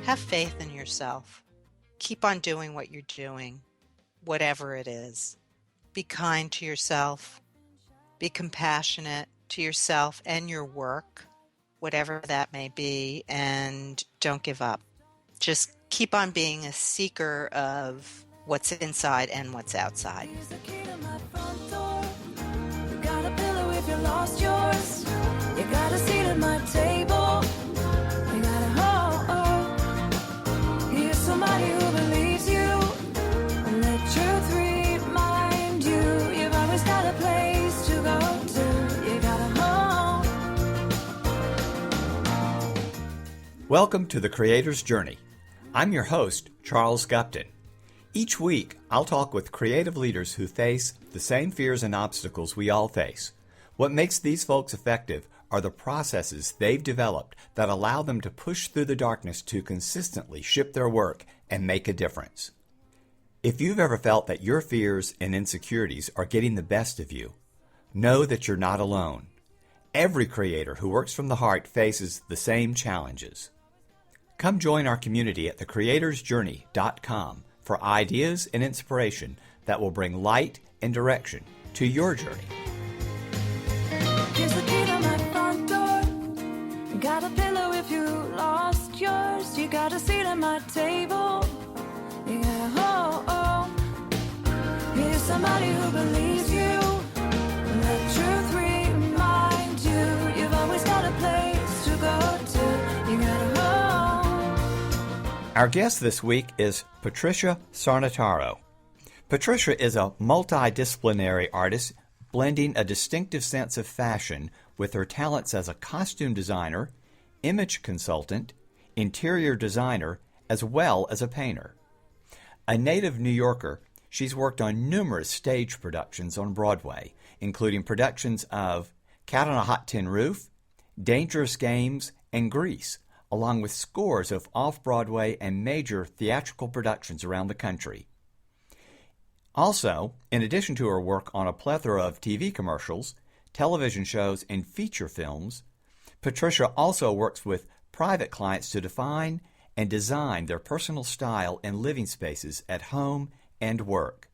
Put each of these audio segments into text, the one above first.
Have faith in yourself. Keep on doing what you're doing, whatever it is. Be kind to yourself. Be compassionate to yourself and your work, whatever that may be, and don't give up. Just keep on being a seeker of what's inside and what's outside. Here's the key to my front door. You got a pillow if you lost yours. You got a seat at my table. You got a home. Here's somebody who believes you. Let truth remind you. You've always got a place to go to. You got a home. Welcome to The Creator's Journey. I'm your host, Charles Gupton. Each week, I'll talk with creative leaders who face the same fears and obstacles we all face. What makes these folks effective are the processes they've developed that allow them to push through the darkness to consistently ship their work and make a difference. If you've ever felt that your fears and insecurities are getting the best of you, know that you're not alone. Every creator who works from the heart faces the same challenges. Come join our community at thecreatorsjourney.com for ideas and inspiration that will bring light and direction to your journey. Here's the key to my front door. You got a pillow if you lost yours. You got a seat at my table. You got a home. Here's somebody who believes you. Let truth remind you. You've always got a place to go to. You got a home. Our guest this week is Patricia Sarnataro. Patricia is a multidisciplinary artist blending a distinctive sense of fashion with her talents as a costume designer, image consultant, interior designer, as well as a painter. A native New Yorker, she's worked on numerous stage productions on Broadway, including productions of Cat on a Hot Tin Roof, Dangerous Games, and Grease, along with scores of off-Broadway and major theatrical productions around the country. Also, in addition to her work on a plethora of TV commercials, television shows, and feature films, Patricia also works with private clients to define and design their personal style and living spaces at home and work.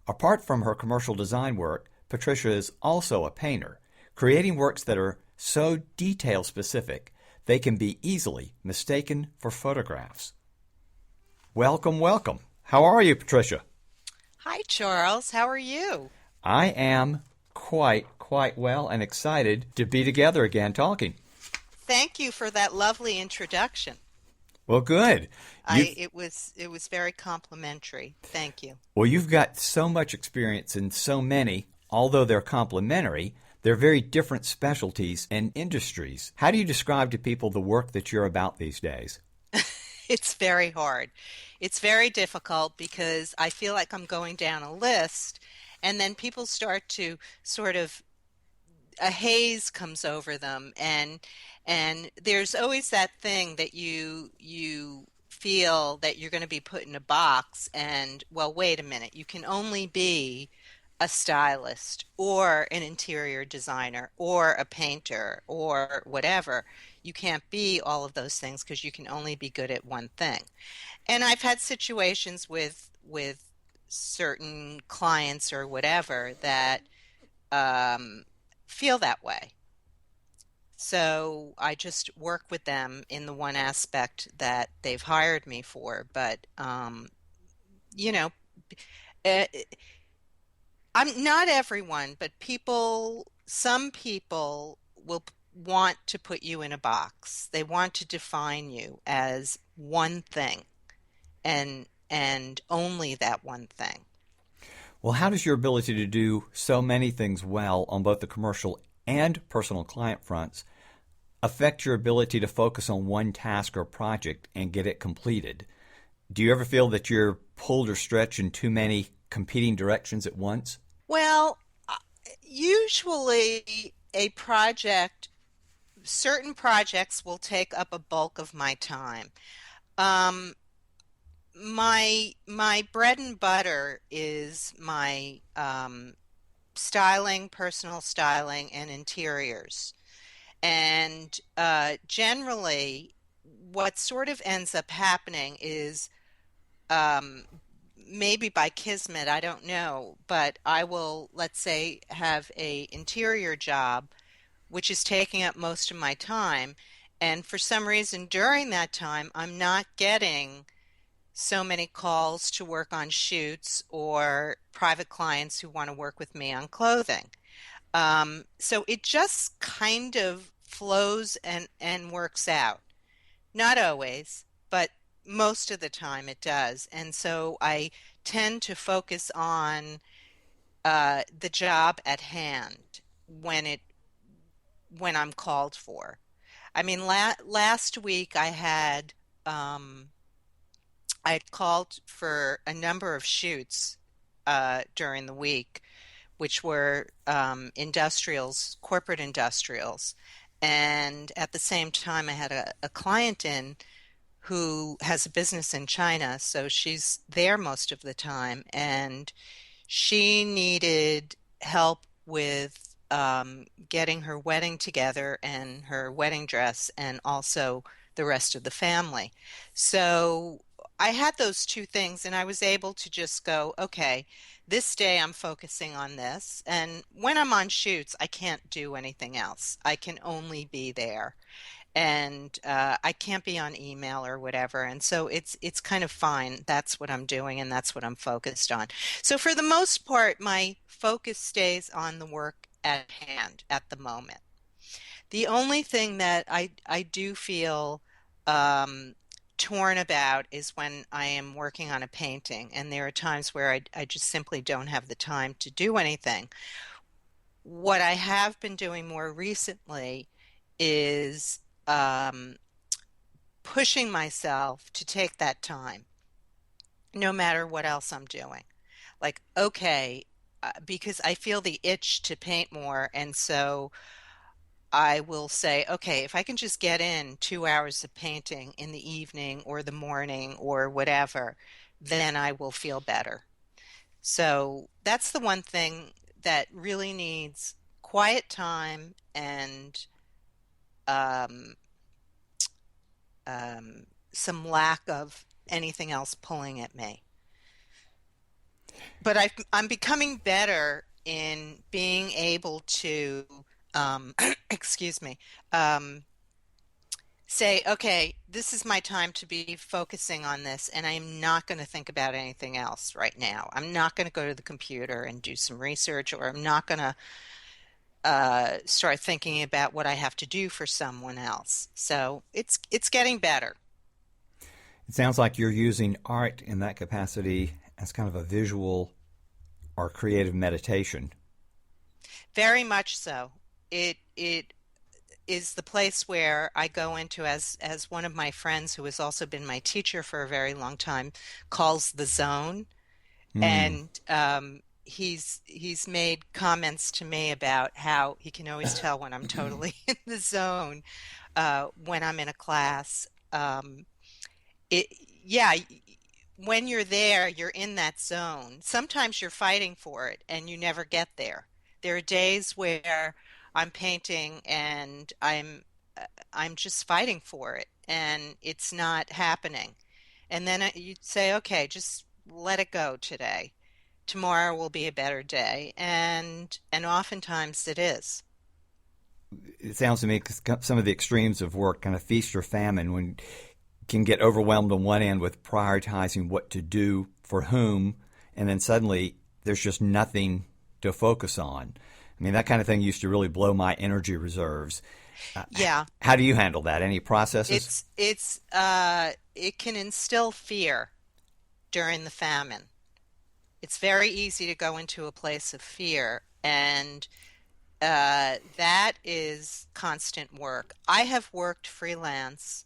Apart from her commercial design work, Patricia is also a painter, creating works that are so detail-specific they can be easily mistaken for photographs. Welcome, welcome. How are you, Patricia? Hi, Charles. How are you? I am quite well and excited to be together again talking. Thank you for that lovely introduction. Well, good. It was very complimentary. Thank you. Well, you've got so much experience in so many, although they're complementary, they're very different specialties and industries. How do you describe to people the work that you're about these days? It's very hard. It's very difficult because I feel like I'm going down a list, and then people start to sort of a haze comes over them, and there's always that thing that you feel that you're going to be put in a box, and well, wait a minute, you can only be a stylist or an interior designer or a painter or whatever. You can't be all of those things because you can only be good at one thing. And I've had situations with certain clients or whatever that feel that way. So I just work with them in the one aspect that they've hired me for. But you know, uh, I'm not everyone, but some people will want to put you in a box. They want to define you as one thing and only that one thing. Well, how does your ability to do so many things well on both the commercial and personal client fronts affect your ability to focus on one task or project and get it completed? Do you ever feel that you're pulled or stretched in too many competing directions at once? Well, usually certain projects will take up a bulk of my time. Um, my bread and butter is my styling, personal styling, and interiors. And generally, what sort of ends up happening is um, maybe by kismet, I don't know, but I will, let's say, have a interior job, which is taking up most of my time. And for some reason during that time, I'm not getting so many calls to work on shoots or private clients who want to work with me on clothing. So it just kind of flows and works out. Not always, but most of the time it does. And so I tend to focus on the job at hand when it when I'm called for. I mean, last week um, I had called for a number of shoots during the week, which were industrials, corporate industrials. And at the same time, I had a client in who has a business in China, so she's there most of the time, and she needed help with getting her wedding together and her wedding dress, and also the rest of the family. So I had those two things, and I was able to just go, okay, this day I'm focusing on this. And when I'm on shoots, I can't do anything else. I can only be there and I can't be on email or whatever. And so it's kind of fine. That's what I'm doing, and that's what I'm focused on. So for the most part, my focus stays on the work at hand at the moment. The only thing that I do feel um, torn about is when I am working on a painting, and there are times where I just simply don't have the time to do anything. What I have been doing more recently is um, pushing myself to take that time, no matter what else I'm doing. Like, okay, because I feel the itch to paint more. And so I will say, okay, if I can just get in 2 hours of painting in the evening or the morning or whatever, then I will feel better. So that's the one thing that really needs quiet time and um, some lack of anything else pulling at me. But I'm becoming better in being able to, excuse me, um, say, okay, this is my time to be focusing on this, and I'm not going to think about anything else right now. I'm not going to go to the computer and do some research, or I'm not going to start thinking about what I have to do for someone else. So it's getting better. It sounds like you're using art in that capacity as kind of a visual or creative meditation. Very much so. It is the place where I go into, as one of my friends who has also been my teacher for a very long time calls, the zone. Mm. And he's made comments to me about how he can always tell when I'm totally in the zone when I'm in a class. It yeah, when you're there, you're in that zone. Sometimes you're fighting for it and you never get there. There are days where I'm painting and I'm just fighting for it and it's not happening. And then you say, okay, just let it go today. Tomorrow will be a better day, and oftentimes it is. It sounds to me some of the extremes of work, kind of feast or famine, when can get overwhelmed on one end with prioritizing what to do for whom, and then suddenly there's just nothing to focus on. I mean, that kind of thing used to really blow my energy reserves. Yeah, How do you handle that? Any processes? it can instill fear during the famine. It's very easy to go into a place of fear, and that is constant work. I have worked freelance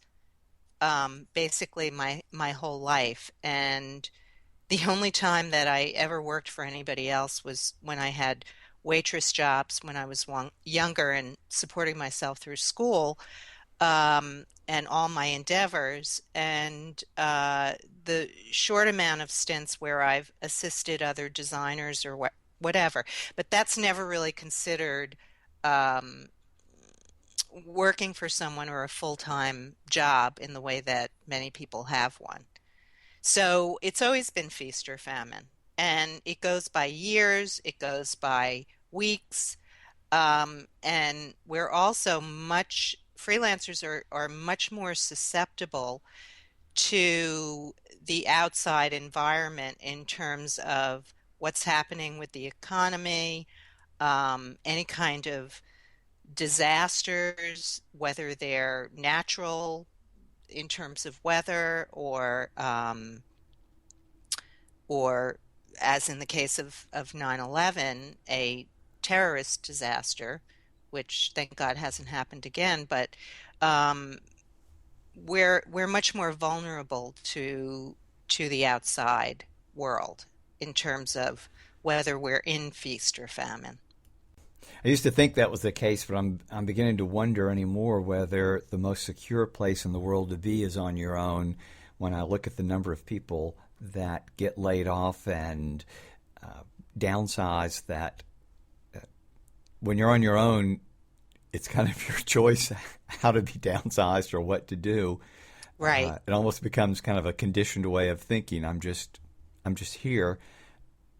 basically my whole life, and the only time that I ever worked for anybody else was when I had waitress jobs when I was younger and supporting myself through school and all my endeavors, and the short amount of stints where I've assisted other designers or whatever. But that's never really considered um, working for someone or a full-time job in the way that many people have one. So it's always been feast or famine. And it goes by years, it goes by weeks. And we're also freelancers are much more susceptible to the outside environment in terms of what's happening with the economy, any kind of disasters, whether they're natural in terms of weather or as in the case of 9/11, a terrorist disaster, which thank God hasn't happened again, but um, we're much more vulnerable to the outside world in terms of whether we're in feast or famine. I used to think that was the case, but I'm beginning to wonder anymore whether the most secure place in the world to be is on your own. When I look at the number of people that get laid off and downsize, that when you're on your own, it's kind of your choice how to be downsized or what to do. Right. It almost becomes kind of a conditioned way of thinking. I'm just here.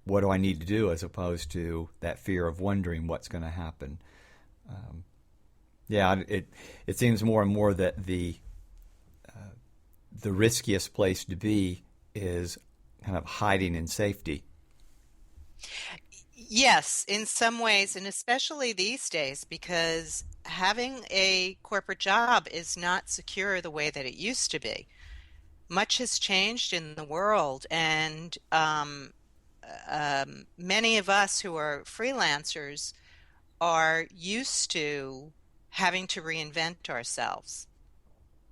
What do I need to do, as opposed to that fear of wondering what's going to happen. Yeah, it seems more and more that the riskiest place to be is kind of hiding in safety. Yes, in some ways, and especially these days, because having a corporate job is not secure the way that it used to be. Much has changed in the world, and many of us who are freelancers are used to having to reinvent ourselves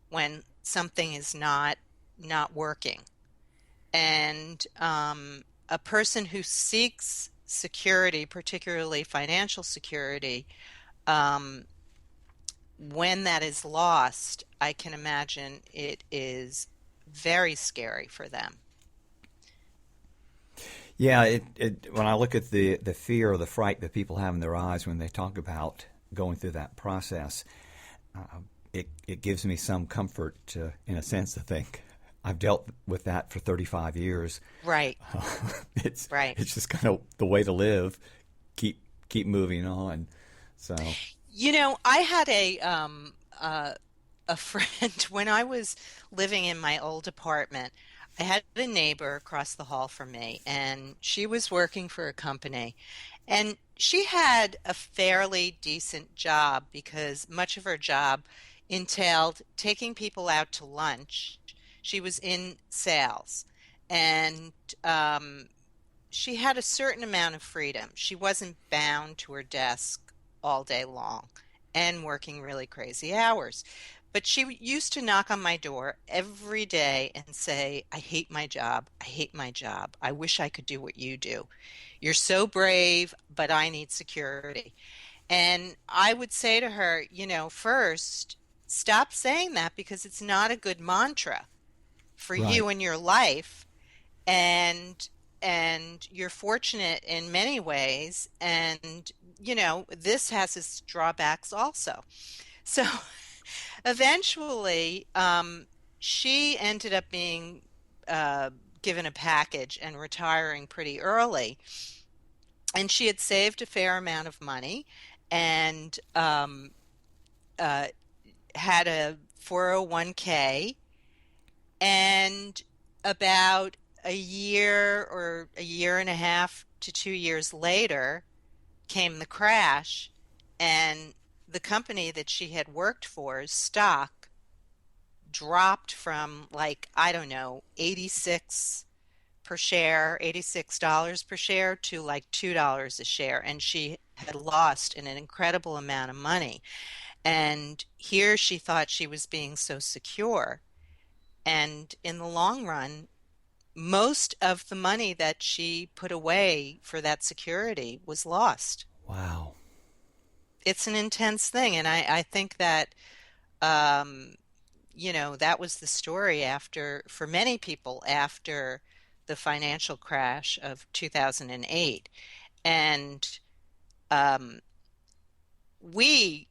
when something is not working. And a person who seeks security, particularly financial security, um, when that is lost, I can imagine it is very scary for them. Yeah, when I look at the fear or the fright that people have in their eyes when they talk about going through that process, it gives me some comfort, in a sense, to think I've dealt with that for 35 years. Right, It's right. it's just kind of the way to live. Keep moving on. So I had a friend when I was living in my old apartment. I had a neighbor across the hall from me, and she was working for a company. And she had a fairly decent job because much of her job entailed taking people out to lunch. She was in sales, and um, she had a certain amount of freedom. She wasn't bound to her desk all day long and working really crazy hours. But she used to knock on my door every day and say, I hate my job. I hate my job. I wish I could do what you do. You're so brave, but I need security. And I would say to her, first, stop saying that because it's not a good mantra for right. you in your life. And you're fortunate in many ways, and this has its drawbacks also. So eventually, she ended up being uh, given a package and retiring pretty early. And she had saved a fair amount of money and uh, had a 401k. And about a year or a year and a half to 2 years later came the crash, and the company that she had worked for's stock dropped from, like, I don't know, 86 per share, $86 per share to like $2 a share. And she had lost an incredible amount of money. And here she thought she was being so secure. And in the long run, most of the money that she put away for that security was lost. Wow. It's an intense thing. And I think that, um, that was the story for many people after the financial crash of 2008. And um, we